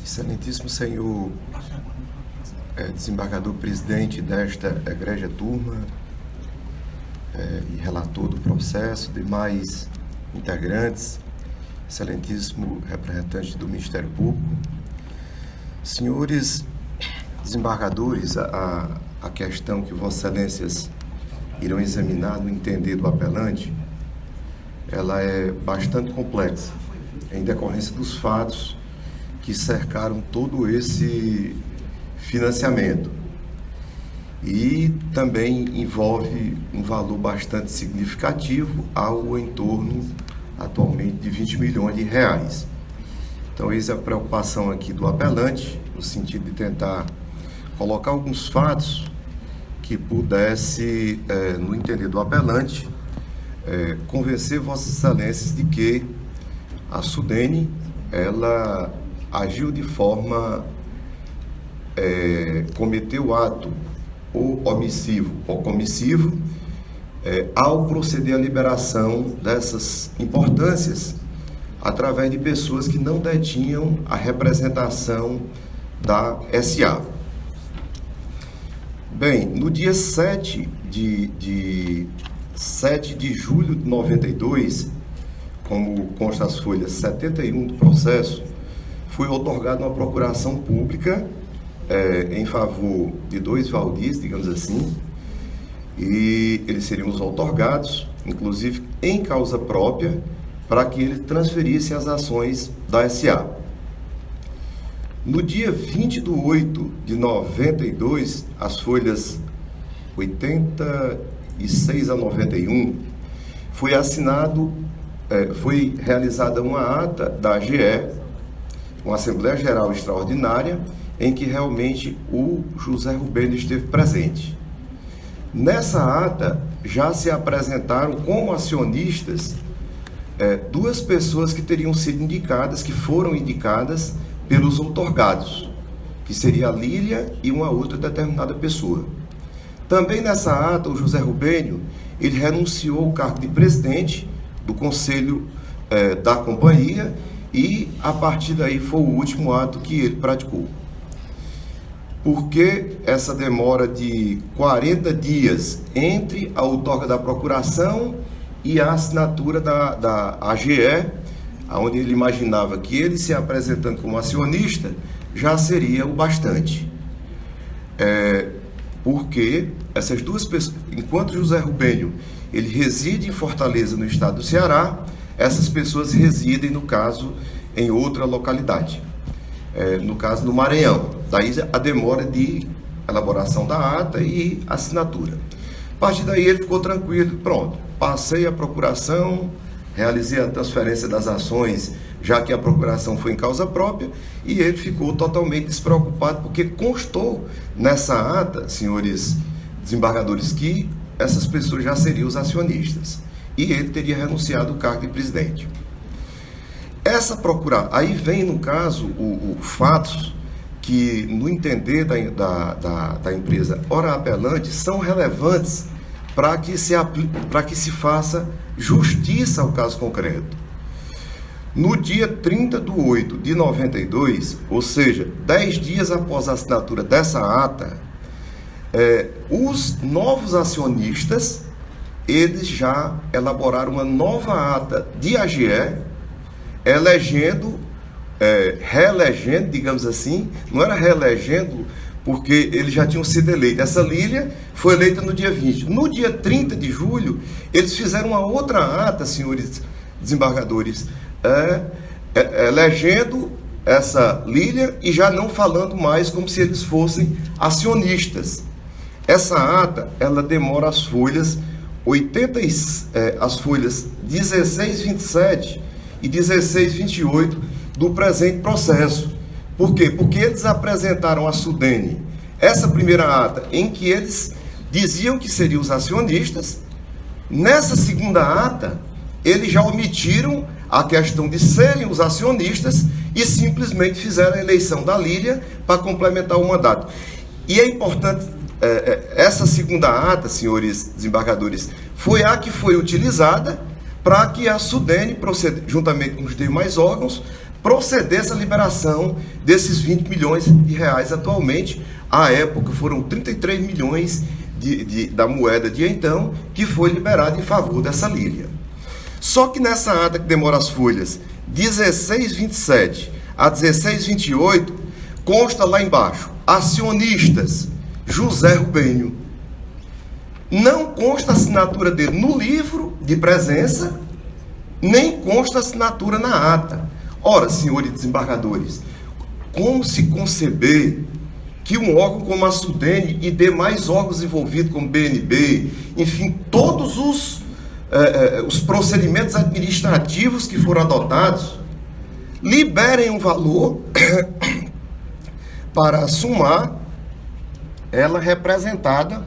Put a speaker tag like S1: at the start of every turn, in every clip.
S1: Excelentíssimo senhor desembargador presidente desta egrégia turma e relator do processo, demais integrantes, excelentíssimo representante do Ministério Público, senhores desembargadores, a questão que Vossas Excelências irão examinar no entender do apelante, ela é bastante complexa, em decorrência dos fatos que cercaram todo esse financiamento e também envolve um valor bastante significativo, algo em torno atualmente de 20 milhões de reais. Então, essa é a preocupação aqui do apelante, no sentido de tentar colocar alguns fatos que pudesse, no entender do apelante, convencer Vossas Excelências de que a SUDENE, ela agiu de forma, cometeu o ato ou omissivo ou comissivo ao proceder à liberação dessas importâncias através de pessoas que não detinham a representação da SA. Bem, no dia 7 de julho de 92, como consta as folhas 71 do processo, foi otorgada uma procuração pública em favor de dois Valdis, digamos assim, e eles seriam os outorgados, inclusive em causa própria, para que ele transferisse as ações da SA. No dia 20 de 8 de 92, as folhas 86 a 91, foi realizada uma ata da AGE, uma Assembleia Geral Extraordinária, em que realmente o José Rubênio esteve presente. Nessa ata, já se apresentaram como acionistas duas pessoas que teriam sido indicadas, que foram indicadas pelos outorgados, que seria a Lília e uma outra determinada pessoa. Também nessa ata, o José Rubênio, ele renunciou ao cargo de presidente do Conselho da Companhia e, a partir daí, foi o último ato que ele praticou. Por que essa demora de 40 dias entre a outorga da procuração e a assinatura da AGE, onde ele imaginava que ele se apresentando como acionista já seria o bastante? Porque essas duas pessoas, enquanto José Rubênio ele reside em Fortaleza, no estado do Ceará, essas pessoas residem, no caso, em outra localidade, no caso no Maranhão. Daí a demora de elaboração da ata e assinatura. A partir daí ele ficou tranquilo, pronto, passei a procuração, realizei a transferência das ações, já que a procuração foi em causa própria, e ele ficou totalmente despreocupado, porque constou nessa ata, senhores desembargadores, que essas pessoas já seriam os acionistas, e ele teria renunciado ao cargo de presidente. Aí vem, no caso, o fatos que, no entender da empresa ora apelante, são relevantes para que se faça justiça ao caso concreto. No dia 30 de 8 de 92, ou seja, 10 dias após a assinatura dessa ata, os novos acionistas, eles já elaboraram uma nova ata de AGE, reelegendo, digamos assim, não era reelegendo porque eles já tinham sido eleitos. Essa Lília foi eleita no dia 20. No dia 30 de julho, eles fizeram uma outra ata, senhores desembargadores, elegendo essa Lília e já não falando mais como se eles fossem acionistas. Essa ata, ela demora as folhas 1627 e 1628 do presente processo. Por quê? Porque eles apresentaram à SUDENE essa primeira ata em que eles diziam que seriam os acionistas. Nessa segunda ata, eles já omitiram a questão de serem os acionistas e simplesmente fizeram a eleição da Lília para complementar o mandato. E é importante, essa segunda ata, senhores desembargadores, foi a que foi utilizada para que a SUDENE, juntamente com os demais órgãos, procedesse a liberação desses 20 milhões de reais atualmente. À época foram 33 milhões da moeda de então que foi liberada em favor dessa Lília. Só que nessa ata que demora as folhas 1627 a 1628, consta lá embaixo, acionistas, José Rubênio. Não consta a assinatura dele no livro de presença, nem consta a assinatura na ata. Ora, senhores desembargadores, como se conceber que um órgão como a SUDENE e demais órgãos envolvidos como BNB, enfim, todos os procedimentos administrativos que foram adotados, liberem um valor para assumar ela representada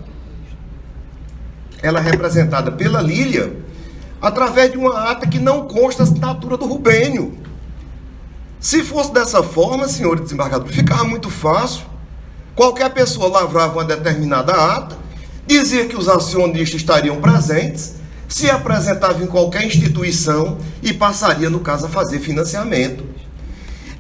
S1: pela Lília, através de uma ata que não consta a assinatura do Rubênio. Se fosse dessa forma, senhores desembargadores, ficava muito fácil. Qualquer pessoa lavrava uma determinada ata, dizia que os acionistas estariam presentes, se apresentava em qualquer instituição e passaria, no caso, a fazer financiamento.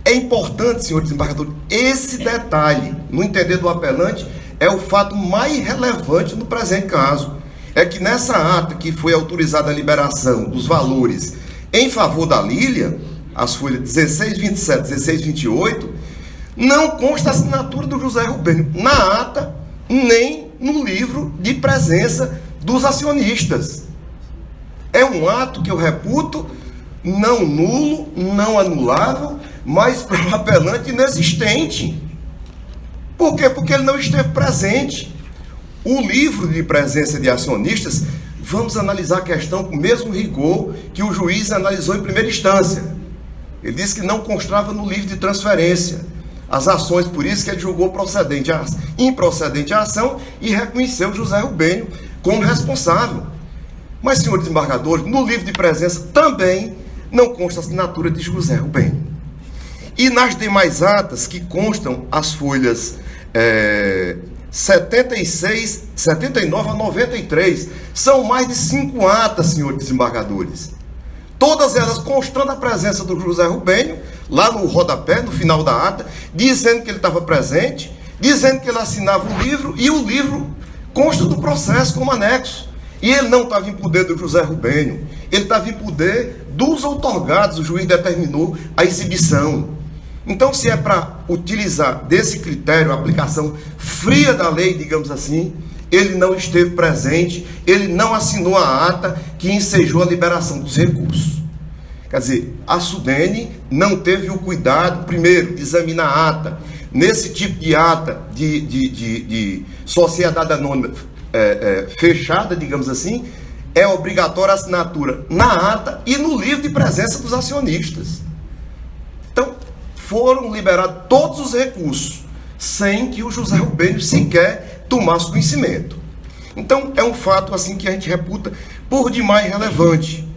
S1: É importante, senhor desembargador, esse detalhe, no entender do apelante, é o fato mais relevante no presente caso. É que nessa ata que foi autorizada a liberação dos valores em favor da Lília, as folhas 1627, 1628, não consta a assinatura do José Rubênio na ata, nem no livro de presença dos acionistas. É um ato que eu reputo não nulo, não anulável, mas para o apelante inexistente. Por quê? Porque ele não esteve presente. O livro de presença de acionistas, vamos analisar a questão com o mesmo rigor que o juiz analisou em primeira instância. Ele disse que não constava no livro de transferência as ações, por isso que ele julgou improcedente a ação e reconheceu José Rubênio como responsável. Mas, senhores desembargadores, no livro de presença também não consta a assinatura de José Rubênio. E nas demais atas que constam as folhas 76, 79 a 93, são mais de 5 atas, senhores desembargadores. Todas elas constando a presença do José Rubênio, lá no rodapé, no final da ata, dizendo que ele estava presente, dizendo que ele assinava o livro, e o livro consta do processo como anexo. E ele não estava em poder do José Rubênio, ele estava em poder dos outorgados, o juiz determinou a exibição. Então, se é para utilizar desse critério, a aplicação fria da lei, digamos assim, ele não esteve presente, ele não assinou a ata que ensejou a liberação dos recursos. Quer dizer, a SUDENE não teve o cuidado, primeiro, de examinar a ata. Nesse tipo de ata de sociedade anônima fechada, digamos assim, é obrigatória a assinatura na ata e no livro de presença dos acionistas. Então, foram liberados todos os recursos, sem que o José Rubênio sequer tomasse conhecimento. Então, é um fato assim que a gente reputa por demais relevante.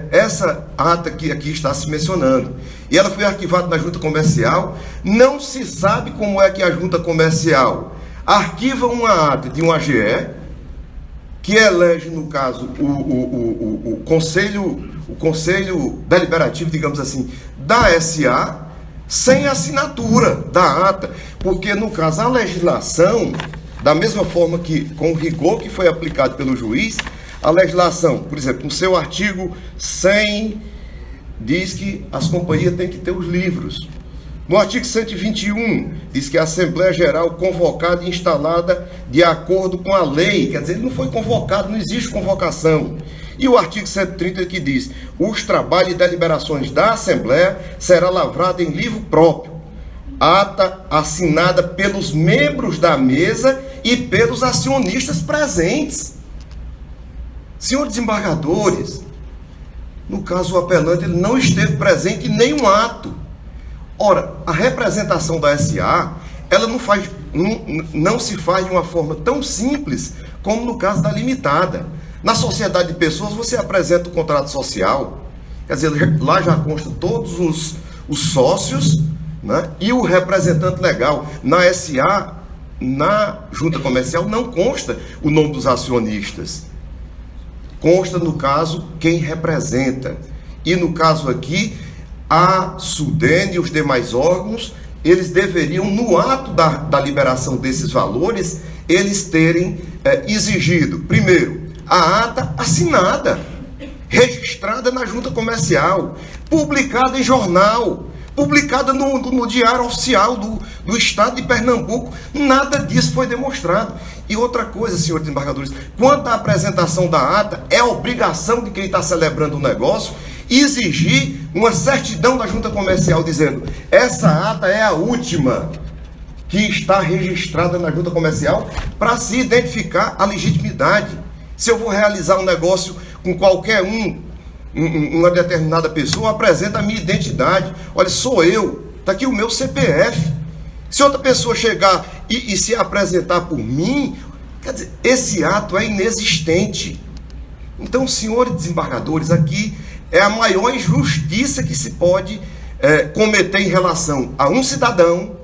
S1: Essa ata que aqui está se mencionando, e ela foi arquivada na junta comercial. Não se sabe como é que a junta comercial arquiva uma ata de um AGE, que elege, no caso, o conselho deliberativo, digamos assim, da SA, sem assinatura da ata, porque, no caso, a legislação, da mesma forma que, com o rigor que foi aplicado pelo juiz, a legislação, por exemplo, no seu artigo 100, diz que as companhias têm que ter os livros. No artigo 121, diz que a Assembleia Geral convocada e instalada de acordo com a lei, quer dizer, ele não foi convocado, não existe convocação. E o artigo 130 que diz, os trabalhos e deliberações da Assembleia será lavrado em livro próprio, ata assinada pelos membros da mesa e pelos acionistas presentes. Senhores desembargadores, no caso o apelante, ele não esteve presente em nenhum ato. Ora, a representação da SA, ela não se faz de uma forma tão simples como no caso da limitada. Na sociedade de pessoas, você apresenta o contrato social, quer dizer, lá já consta todos os sócios, né, e o representante legal. Na SA, na junta comercial, não consta o nome dos acionistas. Consta, no caso, quem representa. E no caso aqui, a Sudene e os demais órgãos, eles deveriam, no ato da liberação desses valores, eles terem exigido, primeiro, a ata assinada, registrada na junta comercial, publicada em jornal, publicada no Diário Oficial do Estado de Pernambuco. Nada disso foi demonstrado. E outra coisa, senhores desembargadores, quanto à apresentação da ata, é obrigação de quem está celebrando o negócio exigir uma certidão da junta comercial dizendo: essa ata é a última que está registrada na junta comercial, para se identificar a legitimidade. Se eu vou realizar um negócio com qualquer uma determinada pessoa, apresenta a minha identidade. Olha, sou eu, está aqui o meu CPF. Se outra pessoa chegar e se apresentar por mim, quer dizer, esse ato é inexistente. Então, senhores desembargadores, aqui é a maior injustiça que se pode cometer em relação a um cidadão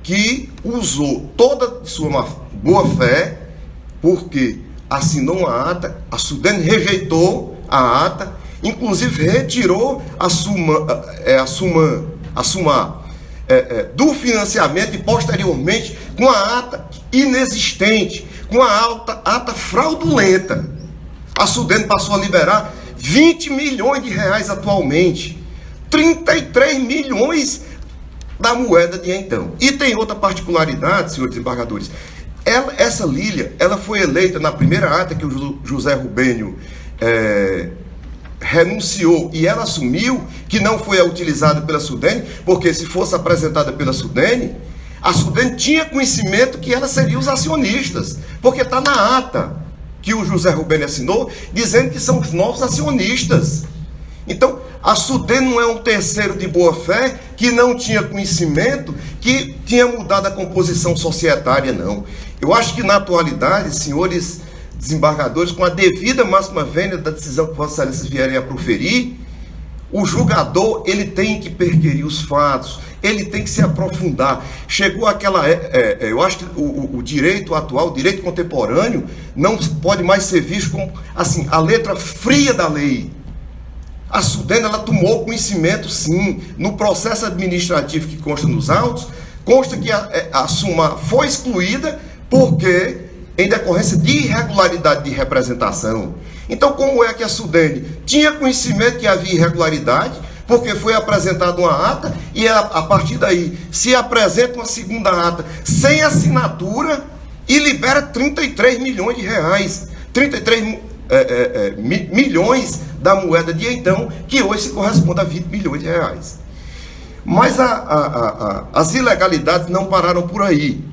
S1: que usou toda sua boa fé, porque assinou uma ata, a Sudene rejeitou a ata, inclusive retirou a SUMAR do financiamento e posteriormente com a ata inexistente, com a ata fraudulenta. A Sudene passou a liberar 20 milhões de reais atualmente, 33 milhões da moeda de então. E tem outra particularidade, senhores desembargadores. Essa Lília, ela foi eleita na primeira ata que o José Rubênio renunciou e ela assumiu que não foi utilizada pela Sudene, porque se fosse apresentada pela Sudene, a Sudene tinha conhecimento que ela seria os acionistas, porque está na ata que o José Rubênio assinou, dizendo que são os novos acionistas. Então, a Sudene não é um terceiro de boa-fé que não tinha conhecimento, que tinha mudado a composição societária, não. Eu acho que na atualidade, senhores desembargadores, com a devida máxima vênia da decisão que Vossa Excelência vierem a proferir, o julgador, ele tem que perquirir os fatos, ele tem que se aprofundar. Chegou aquela... eu acho que o direito atual, o direito contemporâneo, não pode mais ser visto como, assim, a letra fria da lei. A Sudene, ela tomou conhecimento, sim, no processo administrativo que consta nos autos, consta que a SUMAR foi excluída porque em decorrência de irregularidade de representação. Então, como é que a Sudene tinha conhecimento que havia irregularidade, porque foi apresentada uma ata, e ela, a partir daí se apresenta uma segunda ata sem assinatura e libera 33 milhões de reais, 33 milhões da moeda de então, que hoje se corresponde a 20 milhões de reais. Mas as ilegalidades não pararam por aí.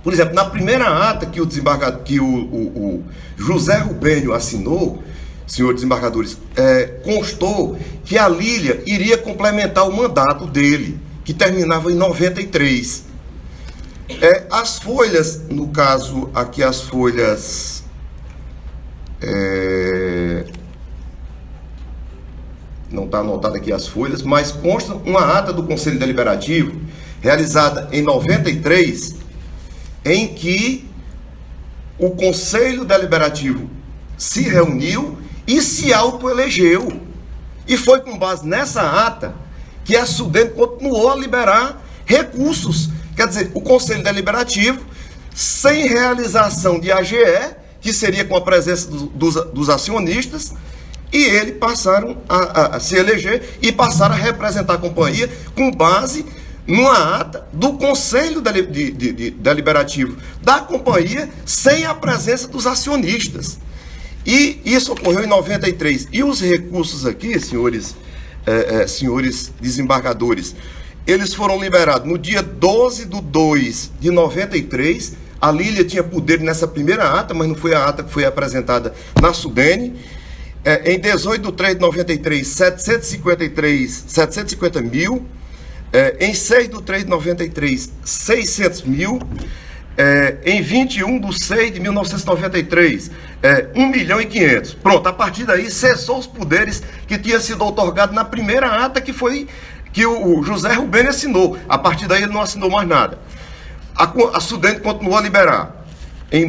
S1: Por exemplo, na primeira ata que o José Rubênio assinou, senhores desembargadores, constou que a Lília iria complementar o mandato dele, que terminava em 93. As folhas, no caso aqui as folhas... não está anotada aqui as folhas, mas consta uma ata do Conselho Deliberativo, realizada em 93, em que o Conselho Deliberativo se reuniu e se autoelegeu. E foi com base nessa ata que a Sudene continuou a liberar recursos. Quer dizer, o Conselho Deliberativo, sem realização de AGE, que seria com a presença dos acionistas, e eles passaram a se eleger e passaram a representar a companhia com base numa ata do Conselho Deliberativo da companhia, sem a presença dos acionistas. E isso ocorreu em 93. E os recursos aqui, senhores desembargadores, eles foram liberados no dia 12/2/93. A Lília tinha poder nessa primeira ata, mas não foi a ata que foi apresentada na Sudene. Em 18/3/93, 750 mil. Em 6/3/93, 600 mil. Em 21/6/1993, 1.500.000. Pronto, a partir daí cessou os poderes que tinha sido otorgado na primeira ata que o José Rubênio assinou. A partir daí ele não assinou mais nada. A Sudene continuou a liberar.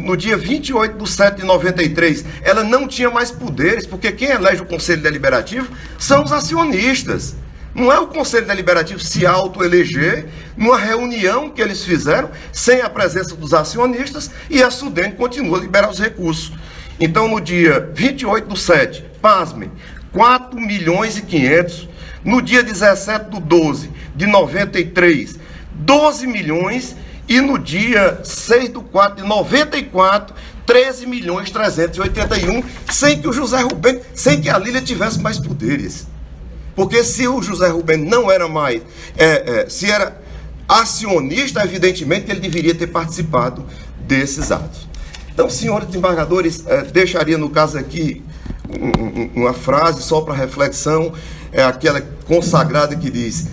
S1: No dia 28/7/93, ela não tinha mais poderes, porque quem elege o Conselho Deliberativo são os acionistas. Não é o Conselho Deliberativo se autoeleger numa reunião que eles fizeram sem a presença dos acionistas e a Sudene continua a liberar os recursos. Então, no dia 28/7, pasmem, 4.500.000. No dia 17/12 de 93, 12 milhões. E no dia 6/4 de 94, 13.381.000, sem que o José Rubem, sem que a Lília tivesse mais poderes. Porque se o José Rubem não era mais, se era acionista, evidentemente ele deveria ter participado desses atos. Então, senhores desembargadores, deixaria no caso aqui uma frase só para reflexão, aquela consagrada que diz: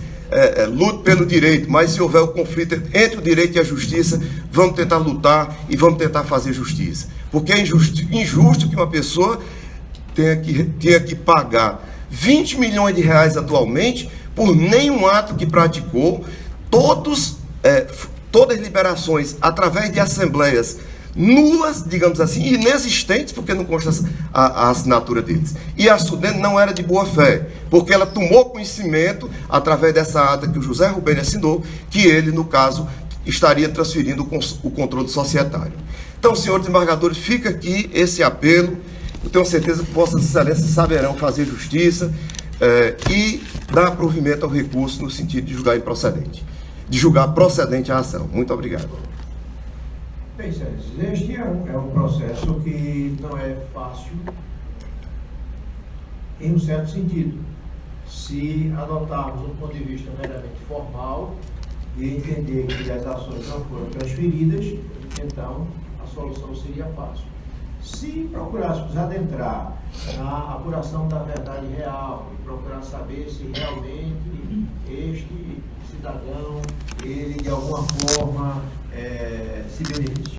S1: lute pelo direito, mas se houver o conflito entre o direito e a justiça, vamos tentar lutar e vamos tentar fazer justiça. Porque é injusto que uma pessoa tenha que pagar 20 milhões de reais atualmente por nenhum ato que praticou, todas liberações através de assembleias nulas, digamos assim, inexistentes, porque não consta a assinatura deles. E a Sudene não era de boa fé, porque ela tomou conhecimento, através dessa ata que o José Rubem assinou, que ele, no caso, estaria transferindo o controle societário. Então, senhores desembargadores, fica aqui esse apelo. Eu tenho certeza que Vossas Excelências saberão fazer justiça e dar provimento ao recurso no sentido de julgar improcedente, de julgar procedente a ação. Muito obrigado.
S2: Bem, Sérgio, este é um processo que não é fácil em um certo sentido. Se adotarmos um ponto de vista meramente formal e entender que as ações não foram transferidas, então a solução seria fácil. Se procurássemos adentrar na apuração da verdade real e procurar saber se realmente este cidadão, ele de alguma forma se beneficiou